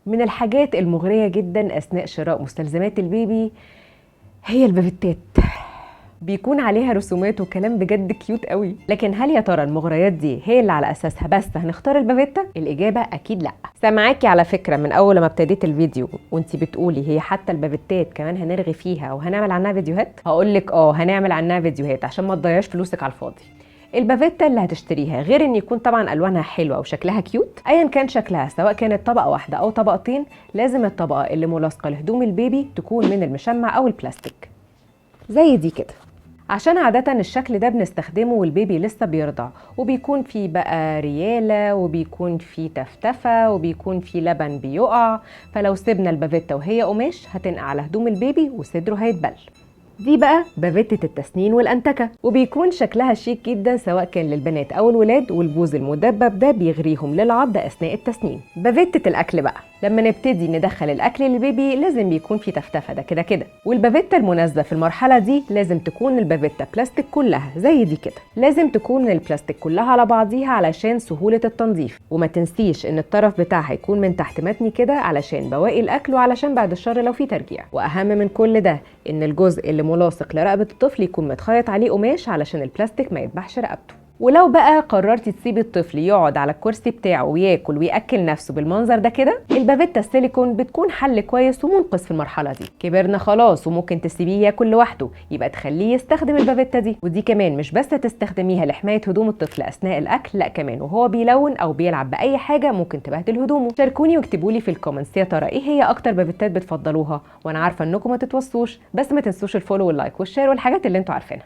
من الحاجات المغرية جدا أثناء شراء مستلزمات البيبي هي البافيتات. بيكون عليها رسومات وكلام بجد كيوت قوي. لكن هل يا ترى المغريات دي هي اللي على اساسها بس هنختار البافيتا؟ الاجابه اكيد لا. سامعاكي على فكره من اول ما ابتديت الفيديو وانتي بتقولي هي حتى البافيتات كمان هنرغي فيها وهنعمل عنها فيديوهات. هقول لك هنعمل عنها فيديوهات عشان ما تضيعش فلوسك على الفاضي. البافيتا اللي هتشتريها غير ان يكون طبعا الوانها حلوه وشكلها كيوت، ايا كان شكلها سواء كانت طبقه واحده او طبقتين، لازم الطبقه اللي ملاصقه لهدوم البيبي تكون من المشمع او البلاستيك زي دي كده، عشان عادة الشكل ده بنستخدمه والبيبي لسه بيرضع، وبيكون فيه بقى ريالة وبيكون فيه تفتفة وبيكون فيه لبن بيقع، فلو سيبنا البافيتا وهي قماش هتنقع على هدوم البيبي وصدره هيتبل. دي بقى بافيتة التسنين والأنتكة، وبيكون شكلها شيك جدا سواء كان للبنات أو الولاد، والبوز المدبب ده بيغريهم للعض أثناء التسنين. بافيتة الأكل بقى، لما نبتدي ندخل الأكل للبيبي لازم بيكون في تفتفة ده كده كده، والبافيتة المناسبة في المرحلة دي لازم تكون البافيتة بلاستيك كلها زي دي كده، لازم تكون من البلاستيك كلها على بعضيها علشان سهولة التنظيف، وما تنسيش إن الطرف بتاعها يكون من تحت متني كده علشان بواقي الأكل وعلشان بعد الشر لو في ترجيع. وأهم من كل ده إن الجزء اللي ملاصق لرقبة الطفل يكون متخيط عليه قماش علشان البلاستيك ما يذبحش رقبته. ولو بقى قررتي تسيبي الطفل يقعد على الكرسي بتاعه وياكل ويأكل نفسه بالمنظر ده كده، البافيتا السيليكون بتكون حل كويس ومنقذ في المرحلة دي. كبرنا خلاص وممكن تسيبيه ياكل لوحده، يبقى تخليه يستخدم البافيتا دي، ودي كمان مش بس تستخدميها لحماية هدوم الطفل أثناء الأكل، لا كمان وهو بيلون أو بيلعب بأي حاجة ممكن تبهدل هدومه. شاركوني واكتبوا لي في الكومنتس يا ترى إيه هي أكتر بافيتات بتفضلوها، وأنا عارفة إنكم ما تتوصوش، بس ما تنسوش الفولو واللايك والشير والحاجات اللي انتوا عارفينها.